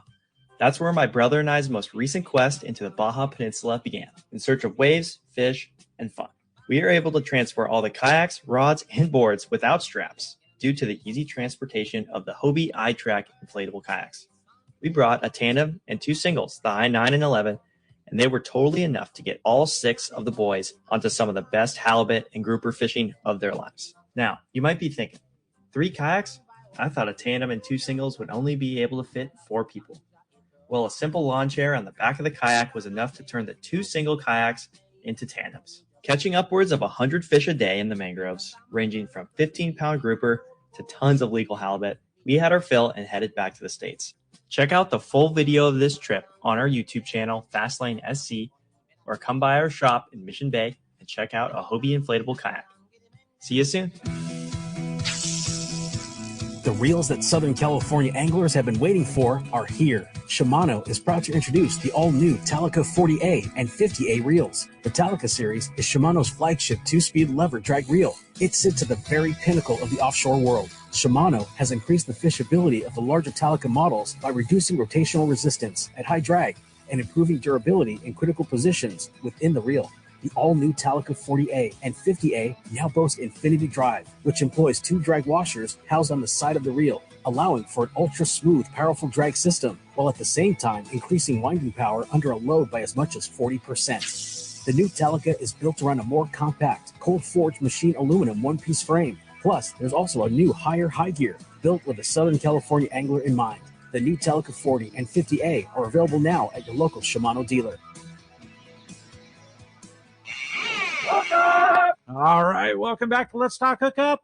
That's where my brother and I's most recent quest into the Baja Peninsula began, in search of waves, fish, and fun. We are able to transfer all the kayaks, rods, and boards without straps due to the easy transportation of the Hobie iTrack inflatable kayaks. We brought a tandem and 2 singles, the I-9 and 11, and they were totally enough to get all 6 of the boys onto some of the best halibut and grouper fishing of their lives. Now, you might be thinking, 3 kayaks? I thought a tandem and 2 singles would only be able to fit 4 people. Well, a simple lawn chair on the back of the kayak was enough to turn the 2 single kayaks into tandems. Catching upwards of 100 fish a day in the mangroves, ranging from 15-pound grouper to tons of legal halibut, we had our fill and headed back to the States. Check out the full video of this trip on our YouTube channel, Fastlane SC, or come by our shop in Mission Bay and check out a Hobie inflatable kayak. See you soon. The reels that Southern California anglers have been waiting for are here. Shimano is proud to introduce the all-new Talica 40A and 50A reels. The Talica series is Shimano's flagship 2-speed lever drag reel. It sits at the very pinnacle of the offshore world. Shimano has increased the fishability of the larger Talica models by reducing rotational resistance at high drag and improving durability in critical positions within the reel. The all-new Talica 40A and 50A now boast Infinity Drive, which employs 2 drag washers housed on the side of the reel, allowing for an ultra-smooth, powerful drag system, while at the same time increasing winding power under a load by as much as 40%. The new Talica is built around a more compact, cold-forged machine aluminum one-piece frame. Plus, there's also a new higher high gear built with a Southern California angler in mind. The new Talica 40 and 50A are available now at your local Shimano dealer. All right, welcome back to Let's Talk Hookup.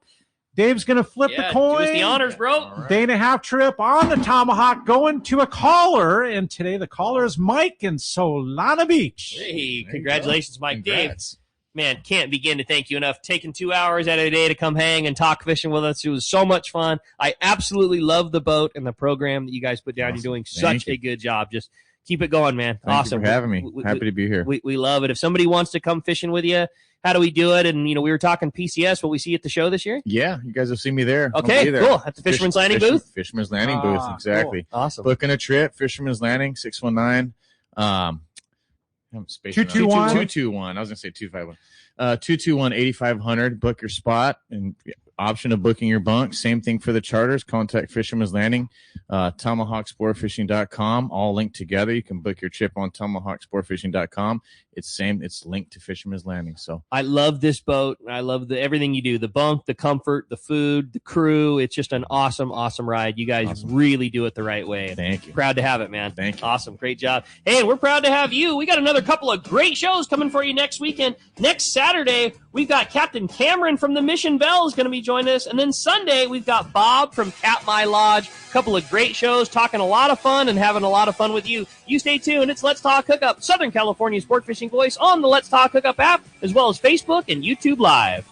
Dave's going to flip the coin. Do us the honors, bro. Right. Dana half trip on the Tomahawk going to a caller, and today the caller is Mike in Solana Beach. Hey, congratulations, Mike. Congrats. Dave. Man, can't begin to thank you enough. Taking 2 hours out of the day to come hang and talk fishing with us. It was so much fun. I absolutely love the boat and the program that you guys put down. Awesome. You're doing such a good job. Just keep it going, man. Thank awesome. you for having me. Happy to be here. We love it. If somebody wants to come fishing with you, how do we do it? And, we were talking PCS. Will we see you at the show this year? Yeah, you guys will see me there. Okay, cool. At the Fisherman's Landing booth? Fisherman's Landing booth, exactly. Cool. Awesome. Booking a trip, Fisherman's Landing, 619. 221. 221. I was going to say 251. 221-8500. Book your spot and option of booking your bunk. Same thing for the charters. Contact Fisherman's Landing, tomahawksportfishing.com, all linked together. You can book your trip on tomahawksportfishing.com. It's linked to Fisherman's Landing. So I love this boat. I love everything you do, the bunk, the comfort, the food, the crew. It's just an awesome ride. You guys really do it the right way. Thank you. Proud to have it, man. Thank you. Awesome. Great job. Hey, and we're proud to have you. We got another couple of great shows coming for you next weekend. Next Saturday, we've got Captain Cameron from the Mission Belle is going to be joining us. And then Sunday, we've got Bob from Cat My Lodge. A couple of great shows, talking a lot of fun and having a lot of fun with you. You stay tuned. It's Let's Talk Hookup, Southern California sport fishing voice on the Let's Talk Hookup app, as well as Facebook and YouTube Live.